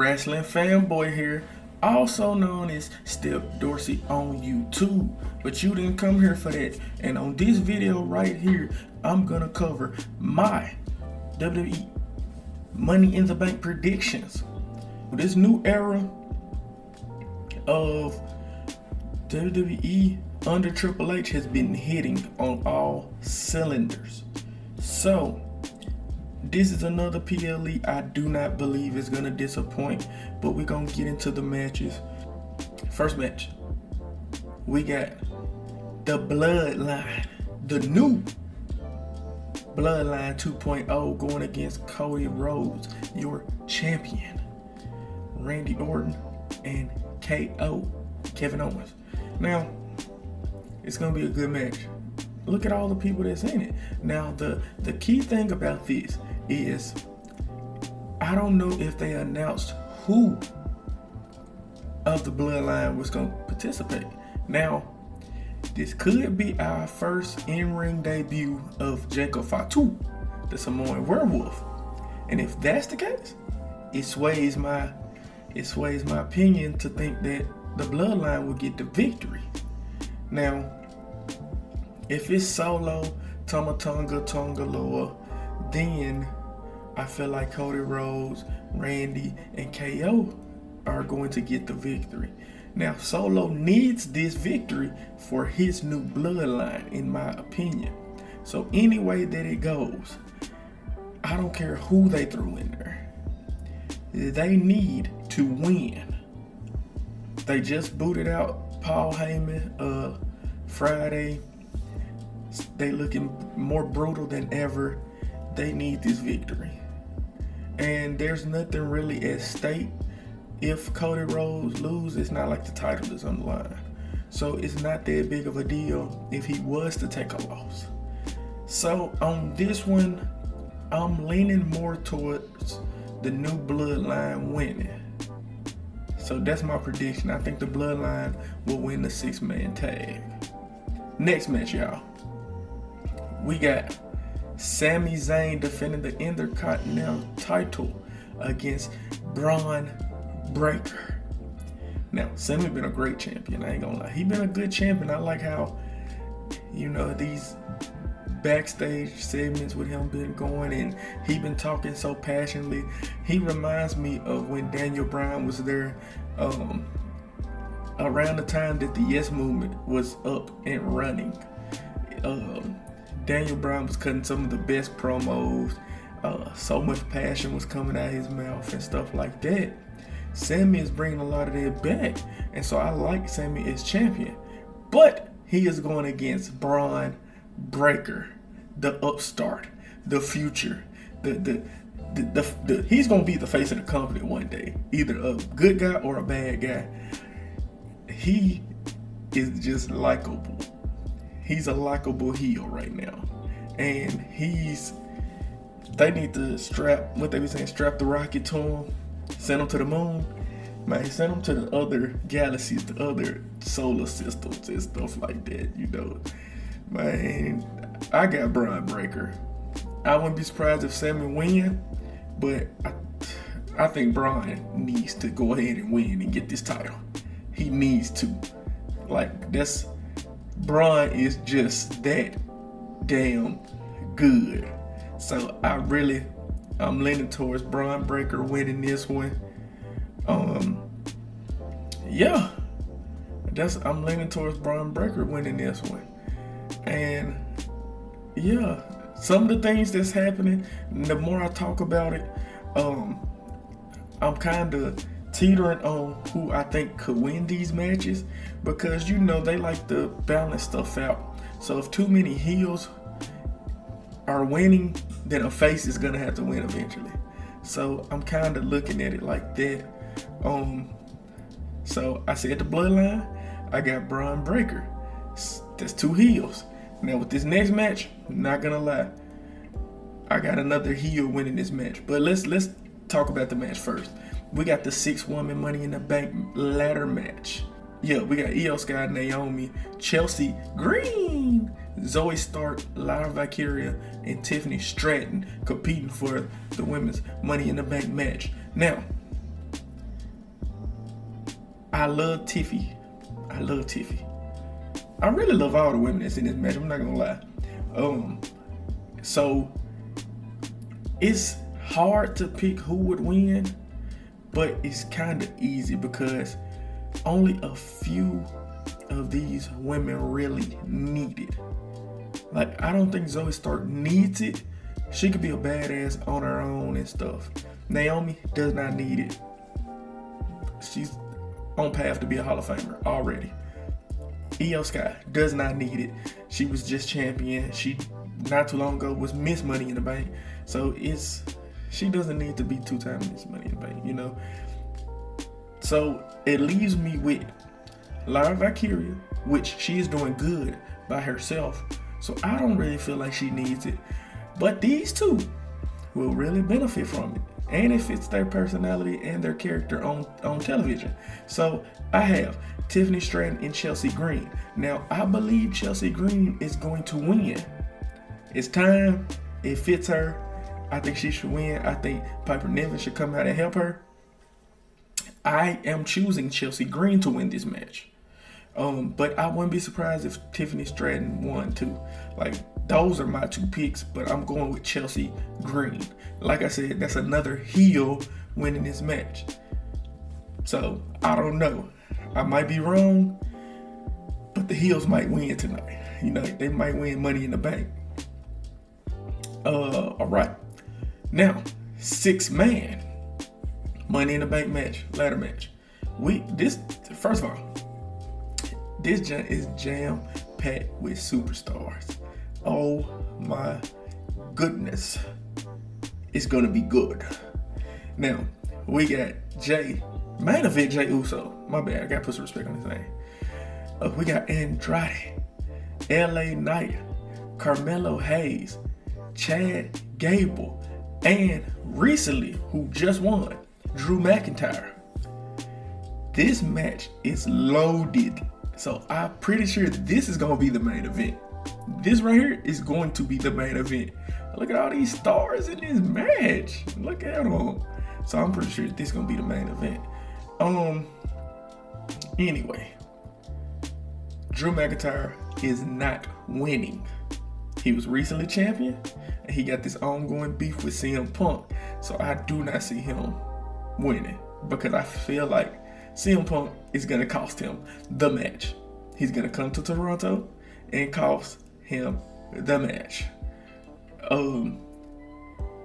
Wrestling Fanboy here, also known as Step Dorsey on YouTube. But you didn't come here for that. And on this video right here, I'm gonna cover my WWE Money in the Bank predictions. This new era of WWE under Triple H has been hitting on all cylinders. So this is another PLE I do not believe is going to disappoint, but we're going to get into the matches. First match, we got the Bloodline, the new Bloodline 2.0 going against Cody Rhodes, your champion, Randy Orton, and KO, Kevin Owens. Now, it's going to be a good match. Look at all the people that's in it. Now, the key thing about this is I don't know if they announced who of the Bloodline was going to participate. Now, this could be our first in-ring debut of Jacob Fatu, the Samoan werewolf. And if that's the case, it sways my opinion to think that the Bloodline will get the victory. Now, if it's Solo, Tomatonga, Tongaloa, then I feel like Cody Rhodes, Randy, and KO are going to get the victory. Now, Solo needs this victory for his new bloodline, in my opinion. So any way that it goes, I don't care who they threw in there. They need to win. They just booted out Paul Heyman Friday. They looking more brutal than ever. They need this victory. And there's nothing really at stake. If Cody Rhodes loses, it's not like the title is on the line. So it's not that big of a deal if he was to take a loss. So on this one, I'm leaning more towards the new Bloodline winning. So that's my prediction. I think the Bloodline will win the 6-man tag. Next match, y'all. We got Sami Zayn defending the Intercontinental title against Braun Breaker. Now, Sami been a great champion. I ain't gonna lie. He been a good champion. I like how, these backstage segments with him been going, and he been talking so passionately. He reminds me of when Daniel Bryan was there around the time that the Yes Movement was up and running. Daniel Bryan was cutting some of the best promos. So much passion was coming out of his mouth and stuff like that. Sami is bringing a lot of that back, and so I like Sami as champion. But he is going against Braun Breaker, the upstart, the future, he's gonna be the face of the company one day, either a good guy or a bad guy. He is just likable. He's a likable heel right now, and they need to strap the rocket to him, send him to the moon, man, send him to the other galaxies, the other solar systems and stuff like that, Man, I got Braun Breaker. I wouldn't be surprised if Sami win, but I think Braun needs to go ahead and win and get this title. He needs to. Braun is just that damn good. So I'm leaning towards Braun Breaker winning this one. I'm leaning towards Braun Breaker winning this one. And some of the things that's happening, the more I talk about it, I'm kind of teetering on who I think could win these matches, because they like to balance stuff out. So if too many heels are winning, then a face is gonna have to win eventually. So I'm kind of looking at it like that. So I said the Bloodline, I got Braun Breaker. That's two heels. Now with this next match, not gonna lie, I got another heel winning this match. But let's talk about the match first. We got the 6-woman Money in the Bank ladder match. We got Io Sky, Naomi, Chelsea Green, Zoe Stark, Lyra Valkyria, and Tiffany Stratton competing for the women's Money in the Bank match. Now, I love Tiffy. I love Tiffy. I really love all the women that's in this match. I'm not gonna lie. So it's hard to pick who would win, but it's kind of easy because only a few of these women really need it. Like, I don't think Zoe Stark needs it. She could be a badass on her own and stuff. Naomi does not need it. She's on path to be a Hall of Famer already. Io Sky does not need it. She was just champion. She, not too long ago, was Miss Money in the Bank. So she doesn't need to be 2-time Miss Money in the Bank, you know? So it leaves me with Lyra Valkyria, which she is doing good by herself. So I don't really feel like she needs it. But these two will really benefit from it. And it fits their personality and their character on television. So I have Tiffany Stratton and Chelsea Green. Now, I believe Chelsea Green is going to win. It's time. It fits her. I think she should win. I think Piper Niven should come out and help her. I am choosing Chelsea Green to win this match. But I wouldn't be surprised if Tiffany Stratton won too. Like, those are my two picks, but I'm going with Chelsea Green. Like I said, that's another heel winning this match. So, I don't know. I might be wrong, but the heels might win tonight. You know, they might win Money in the Bank. All right. Now, 6-man Money in the Bank match, ladder match. First of all, this is jam-packed with superstars. Oh my goodness. It's gonna be good. Now, we got main event Jey Uso. My bad, I gotta put some respect on his name. We got Andrade, LA Knight, Carmelo Hayes, Chad Gable, and recently, who just won, Drew McIntyre. This match is loaded. So I'm pretty sure this is going to be the main event. This right here is going to be the main event. Look at all these stars in this match. Look at them. So I'm pretty sure this is going to be the main event. Anyway, Drew McIntyre is not winning. He was recently champion, and he got this ongoing beef with CM Punk. So I do not see him winning because I feel like CM Punk is going to cost him the match. He's going to come to Toronto and cost him the match.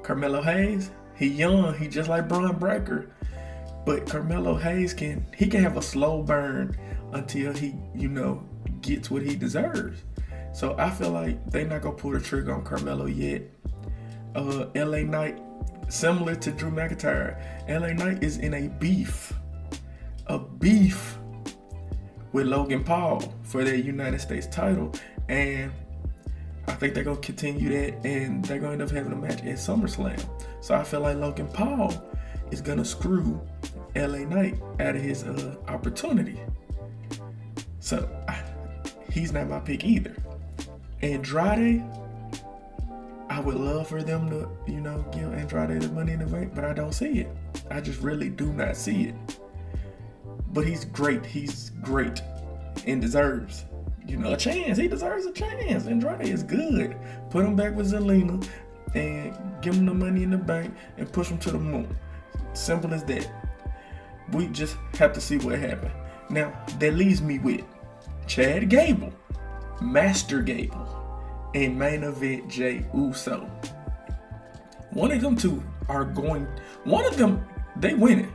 Carmelo Hayes, he young, he just like Braun Breaker. But Carmelo Hayes can have a slow burn until he, gets what he deserves. So I feel like they're not going to pull the trigger on Carmelo yet. LA Knight, similar to Drew McIntyre, LA Knight is in a beef with Logan Paul for their United States title, and I think they're going to continue that, and they're going to end up having a match at SummerSlam. So I feel like Logan Paul is going to screw LA Knight out of his opportunity. So he's not my pick either. Andrade, I would love for them to, give Andrade the Money in the Bank, but I don't see it. I just really do not see it. But he's great. He's great and deserves, a chance. He deserves a chance. Andrade is good. Put him back with Zelina and give him the Money in the Bank and push him to the moon. Simple as that. We just have to see what happens. Now, that leaves me with Chad Gable, Master Gable, and main event Jey Uso. One of them two they winning.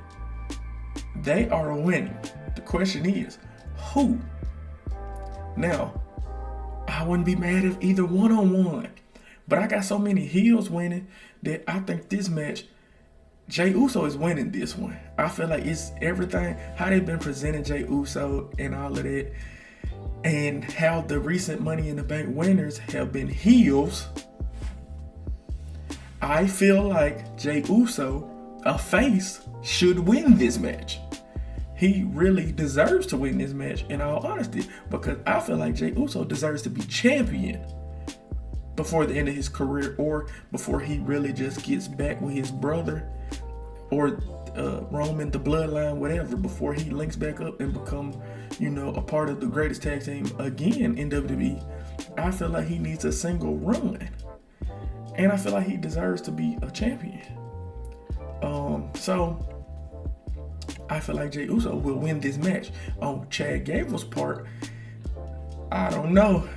They are winning. The question is, who? Now, I wouldn't be mad if either one-on-one. But I got so many heels winning that I think this match, Jey Uso is winning this one. I feel like it's everything, how they've been presenting Jey Uso and all of that, and how the recent Money in the Bank winners have been heels. I feel like Jey Uso, a face, should win this match. He really deserves to win this match, in all honesty, because I feel like Jey Uso deserves to be champion before the end of his career, or before he really just gets back with his brother, or Roman, the Bloodline, whatever, before he links back up and become, a part of the greatest tag team again in WWE. I feel like he needs a single run, and I feel like he deserves to be a champion. So I feel like Jey Uso will win this match. On Chad Gable's part, I don't know.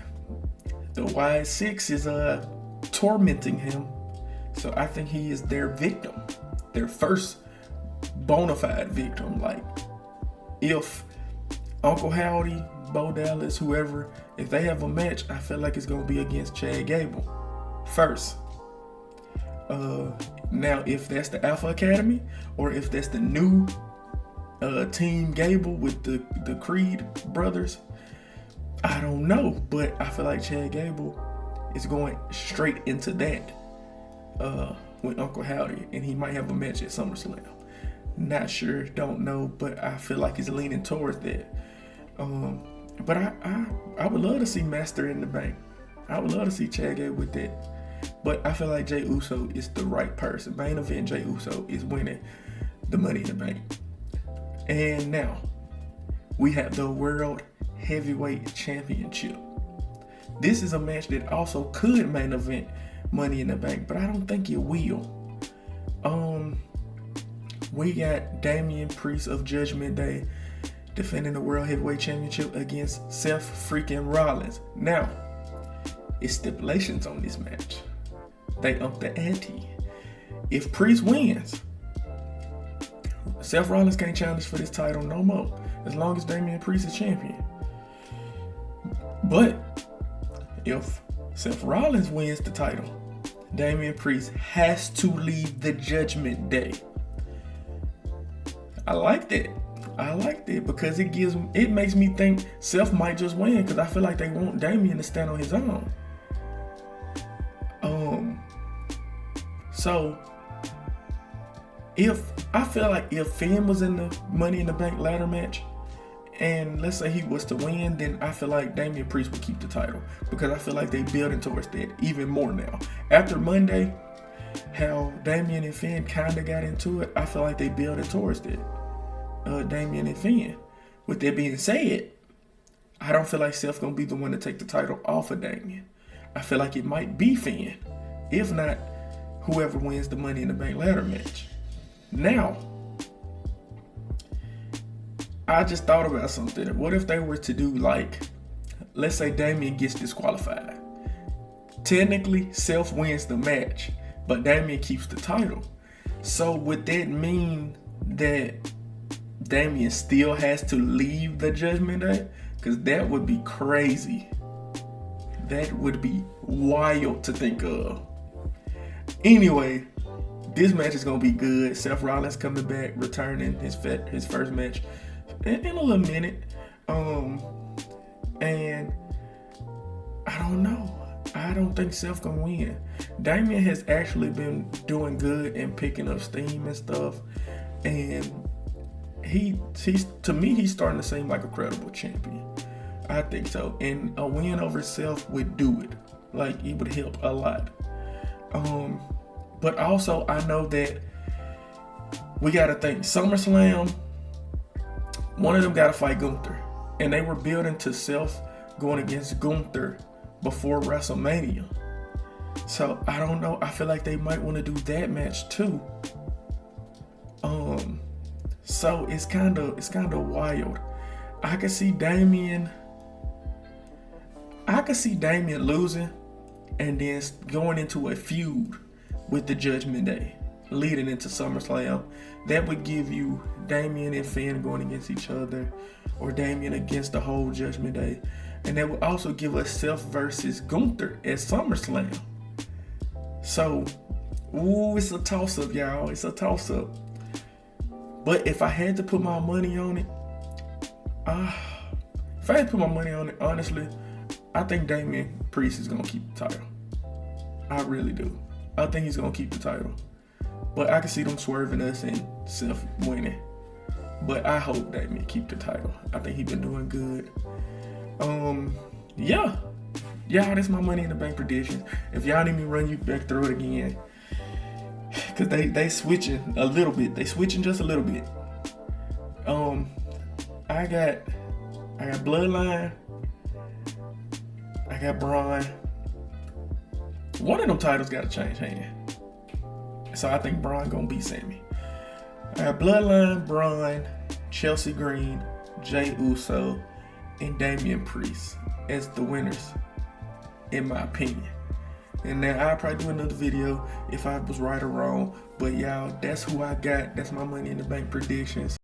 The Wyatt Six is tormenting him, so I think he is their victim, their first bona fide victim. Like, if Uncle Howdy, Bo Dallas, whoever, if they have a match, I feel like it's gonna be against Chad Gable first. Now, if that's the Alpha Academy, or if that's the new Team Gable with the Creed brothers, I don't know. But I feel like Chad Gable is going straight into that with Uncle Howdy, and he might have a match at SummerSlam. Not sure, don't know, but I feel like he's leaning towards that. But I would love to see Master in the Bank. I would love to see Chad Gable with that. But I feel like Jey Uso is the right person. Main event, Jey Uso is winning the Money in the Bank. And now, we have the World Heavyweight Championship. This is a match that also could main event Money in the Bank, but I don't think it will. We got Damian Priest of Judgment Day defending the World Heavyweight Championship against Seth freaking Rollins. Now, it's stipulations on this match. They up the ante. If Priest wins, Seth Rollins can't challenge for this title no more, as long as Damian Priest is champion. But if Seth Rollins wins the title, Damian Priest has to leave the Judgment Day. I like that because it makes me think Seth might just win, because I feel like they want Damian to stand on his own. So I feel like if Finn was in the Money in the Bank ladder match, and let's say he was to win, then I feel like Damian Priest would keep the title, because I feel like they building towards that even more now. After Monday, how Damian and Finn kind of got into it, I feel like they building towards that. Damian and Finn. With that being said, I don't feel like Seth gonna be the one to take the title off of Damian. I feel like it might be Finn. If not, whoever wins the Money in the Bank ladder match. Now, I just thought about something. What if they were to do, like, let's say Damian gets disqualified. Technically, Seth wins the match, but Damian keeps the title. So would that mean that Damian still has to leave the Judgment Day? Because that would be crazy. That would be wild to think of. Anyway, this match is going to be good. Seth Rollins coming back, returning his first match in a little minute. And I don't know. I don't think Seth can win. Damian has actually been doing good and picking up steam and stuff. And he's to me, he's starting to seem like a credible champion. I think so. And a win over Seth would do it. Like, it would help a lot. But also, I know that we got to think SummerSlam, one of them got to fight Gunther. And they were building to Seth going against Gunther before WrestleMania. So, I don't know. I feel like they might want to do that match too. So it's kind of wild. I could see Damian losing and then going into a feud with the Judgment Day, leading into SummerSlam. That would give you Damian and Finn going against each other, or Damian against the whole Judgment Day. And that would also give us Seth versus Gunther at SummerSlam. So, it's a toss-up, y'all. It's a toss-up. But if I had to put my money on it, honestly, I think Damian Priest is going to keep the title. I really do. I think he's going to keep the title. But I can see them swerving us and Seth winning. But I hope Damian keep the title. I think he's been doing good. Yeah, that's my Money in the Bank prediction. If y'all need me to run you back through it again, Cause they switching a little bit. They switching just a little bit. I got Bloodline. I got Braun. One of them titles got to change hands. So I think Braun gonna beat Sami. I got Bloodline, Braun, Chelsea Green, Jey Uso, and Damian Priest as the winners, in my opinion. And then I'll probably do another video if I was right or wrong. But y'all, that's who I got. That's my Money in the Bank predictions.